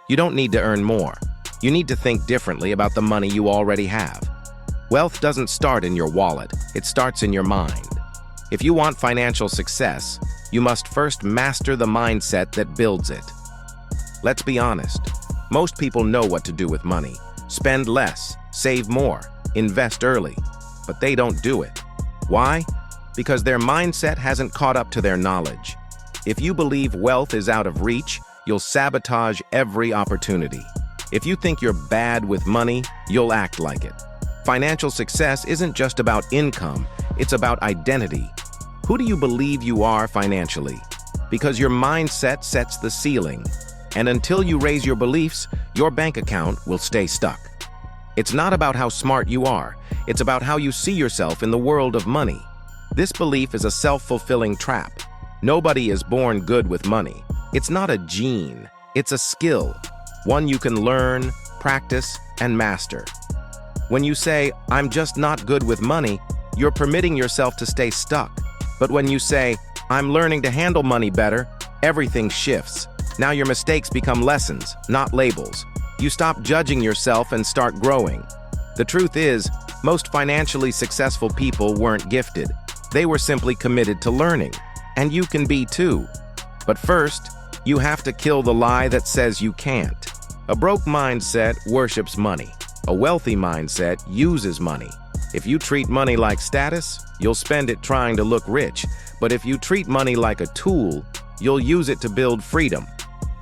You don't need to earn more. You need to think differently about the money you already have. Wealth doesn't start in your wallet, it starts in your mind. If you want financial success, you must first master the mindset that builds it. Let's be honest. Most people know what to do with money. Spend less, save more, invest early. But they don't do it. Why? Because their mindset hasn't caught up to their knowledge. If you believe wealth is out of reach, you'll sabotage every opportunity. If you think you're bad with money, you'll act like it. Financial success isn't just about income, it's about identity. Who do you believe you are financially? Because your mindset sets the ceiling. And until you raise your beliefs, your bank account will stay stuck. It's not about how smart you are, it's about how you see yourself in the world of money. This belief is a self-fulfilling trap. Nobody is born good with money. It's not a gene, it's a skill, one you can learn, practice, and master. When you say, "I'm just not good with money," you're permitting yourself to stay stuck. But when you say, "I'm learning to handle money better," everything shifts. Now your mistakes become lessons, not labels. You stop judging yourself and start growing. The truth is, most financially successful people weren't gifted. They were simply committed to learning. And you can be too. But first, you have to kill the lie that says you can't. A broke mindset worships money. A wealthy mindset uses money. If you treat money like status, you'll spend it trying to look rich. But if you treat money like a tool, you'll use it to build freedom.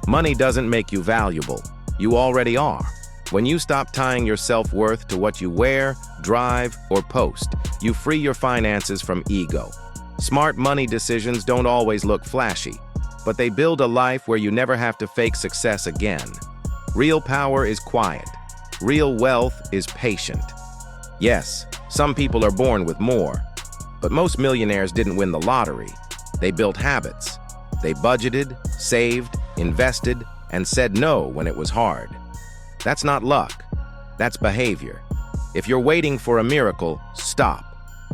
Money doesn't make you valuable. You already are. When you stop tying your self-worth to what you wear, drive, or post, you free your finances from ego. Smart money decisions don't always look flashy, but they build a life where you never have to fake success again. Real power is quiet. Real wealth is patient. Yes, some people are born with more, but most millionaires didn't win the lottery. They built habits. They budgeted, saved, invested, and said no when it was hard. That's not luck. That's behavior. If you're waiting for a miracle, stop.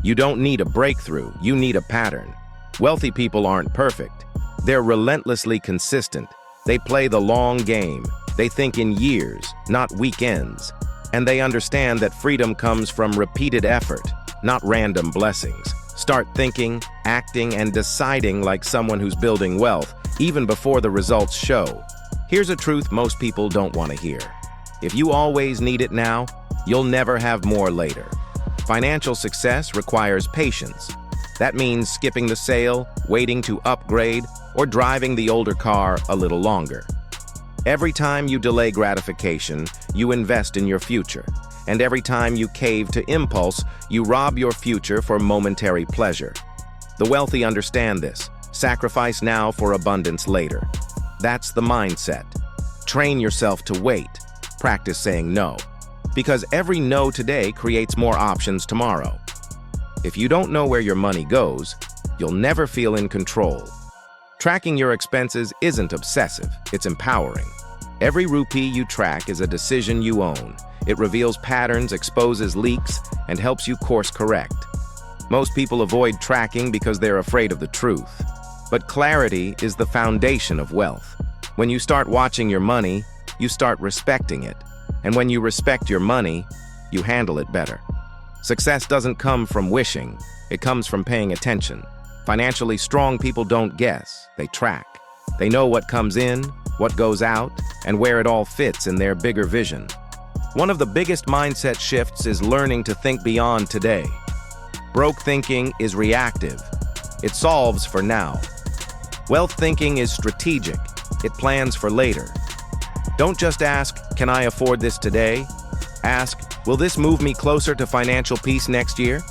You don't need a breakthrough, you need a pattern. Wealthy people aren't perfect. They're relentlessly consistent. They play the long game. They think in years, not weekends. And they understand that freedom comes from repeated effort, not random blessings. Start thinking, acting, and deciding like someone who's building wealth, even before the results show. Here's a truth most people don't want to hear. If you always need it now, you'll never have more later. Financial success requires patience. That means skipping the sale, waiting to upgrade, or driving the older car a little longer. Every time you delay gratification, you invest in your future. And every time you cave to impulse, you rob your future for momentary pleasure. The wealthy understand this. Sacrifice now for abundance later. That's the mindset. Train yourself to wait. Practice saying no. Because every no today creates more options tomorrow. If you don't know where your money goes, you'll never feel in control. Tracking your expenses isn't obsessive, it's empowering. Every rupee you track is a decision you own. It reveals patterns, exposes leaks, and helps you course correct. Most people avoid tracking because they're afraid of the truth. But clarity is the foundation of wealth. When you start watching your money, you start respecting it. And when you respect your money, you handle it better. Success doesn't come from wishing, it comes from paying attention. Financially strong people don't guess, they track. They know what comes in, what goes out, and where it all fits in their bigger vision. One of the biggest mindset shifts is learning to think beyond today. Broke thinking is reactive. It solves for now. Wealth thinking is strategic. It plans for later. Don't just ask, "Can I afford this today?" Ask, "Will this move me closer to financial peace next year?"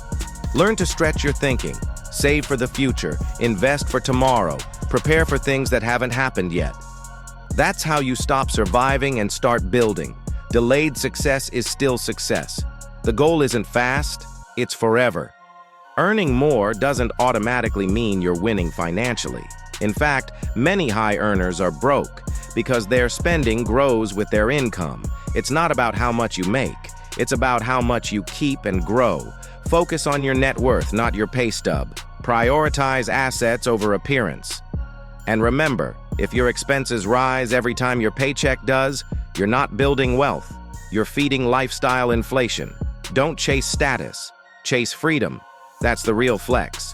Learn to stretch your thinking. Save for the future. Invest for tomorrow. Prepare for things that haven't happened yet. That's how you stop surviving and start building. Delayed success is still success. The goal isn't fast, it's forever. Earning more doesn't automatically mean you're winning financially. In fact, many high earners are broke because their spending grows with their income. It's not about how much you make. It's about how much you keep and grow. Focus on your net worth, not your pay stub. Prioritize assets over appearance. And remember, If your expenses rise every time your paycheck does, you're not building wealth. You're feeding lifestyle inflation. Don't chase status. Chase freedom. That's the real flex.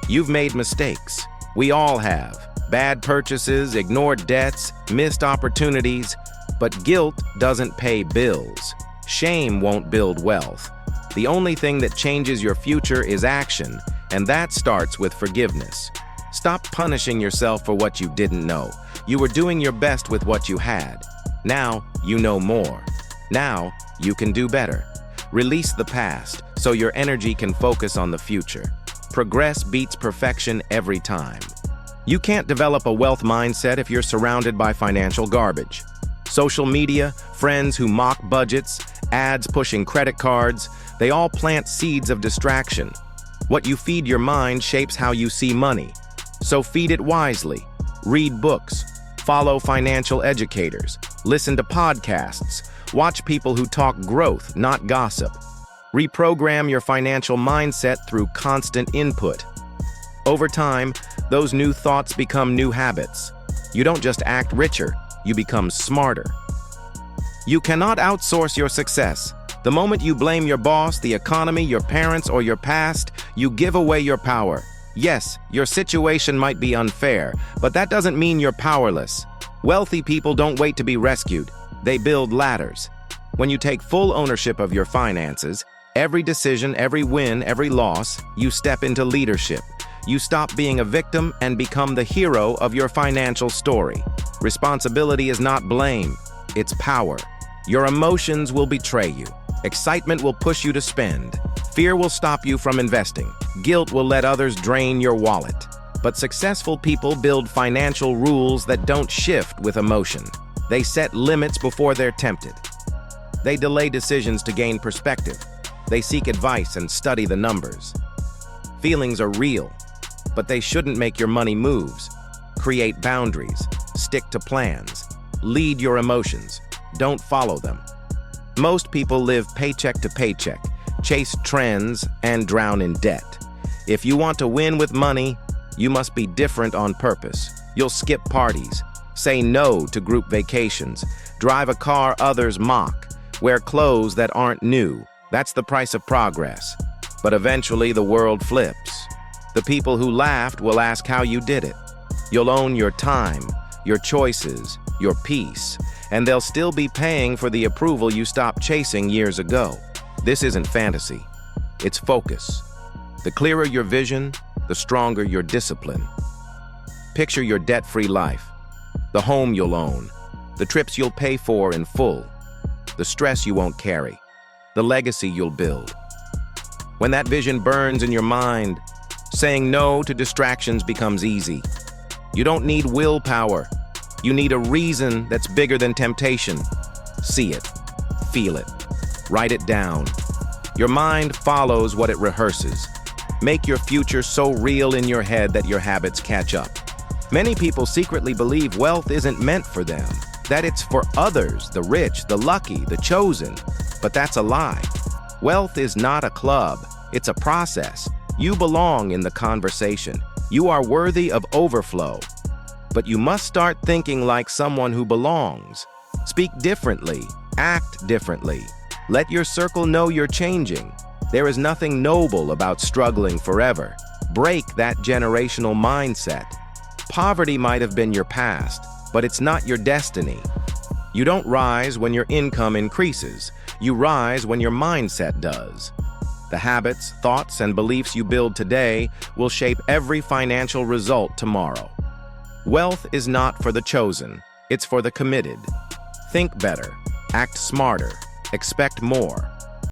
You've made mistakes. We all have. Bad purchases, ignored debts, missed opportunities. But guilt doesn't pay bills. Shame won't build wealth. The only thing that changes your future is action, and that starts with forgiveness. Stop punishing yourself for what you didn't know. You were doing your best with what you had. Now, you know more. Now, you can do better. Release the past so your energy can focus on the future. Progress beats perfection every time. You can't develop a wealth mindset if you're surrounded by financial garbage. Social media, friends who mock budgets, ads pushing credit cards, they all plant seeds of distraction. What you feed your mind shapes how you see money. So feed it wisely. Read books. Follow financial educators. Listen to podcasts. Watch people who talk growth, not gossip. Reprogram your financial mindset through constant input. Over time, those new thoughts become new habits. You don't just act richer, you become smarter. You cannot outsource your success. The moment you blame your boss, the economy, your parents, or your past, you give away your power. Yes, your situation might be unfair, but that doesn't mean you're powerless. Wealthy people don't wait to be rescued. They build ladders. When you take full ownership of your finances, every decision, every win, every loss, you step into leadership. You stop being a victim and become the hero of your financial story. Responsibility is not blame, it's power. Your emotions will betray you. Excitement will push you to spend. Fear will stop you from investing. Guilt will let others drain your wallet. But successful people build financial rules that don't shift with emotion. They set limits before they're tempted. They delay decisions to gain perspective. They seek advice and study the numbers. Feelings are real, but they shouldn't make your money moves. Create boundaries. Stick to plans. Lead your emotions. Don't follow them. Most people live paycheck to paycheck, chase trends, and drown in debt. If you want to win with money, you must be different on purpose. You'll skip parties, say no to group vacations, drive a car others mock, wear clothes that aren't new. That's the price of progress. But eventually the world flips. The people who laughed will ask how you did it. You'll own your time, your choices, your peace, and they'll still be paying for the approval you stopped chasing years ago. This isn't fantasy. It's focus. The clearer your vision, the stronger your discipline. Picture your debt-free life, the home you'll own, the trips you'll pay for in full, the stress you won't carry, the legacy you'll build. When that vision burns in your mind, saying no to distractions becomes easy. You don't need willpower. You need a reason that's bigger than temptation. See it, feel it, write it down. Your mind follows what it rehearses. Make your future so real in your head that your habits catch up. Many people secretly believe wealth isn't meant for them, that it's for others, the rich, the lucky, the chosen. But that's a lie. Wealth is not a club, it's a process. You belong in the conversation. You are worthy of overflow. But you must start thinking like someone who belongs. Speak differently, act differently. Let your circle know you're changing. There is nothing noble about struggling forever. Break that generational mindset. Poverty might have been your past, but it's not your destiny. You don't rise when your income increases. You rise when your mindset does. The habits, thoughts, and beliefs you build today will shape every financial result tomorrow. Wealth is not for the chosen, it's for the committed. Think better, act smarter, expect more.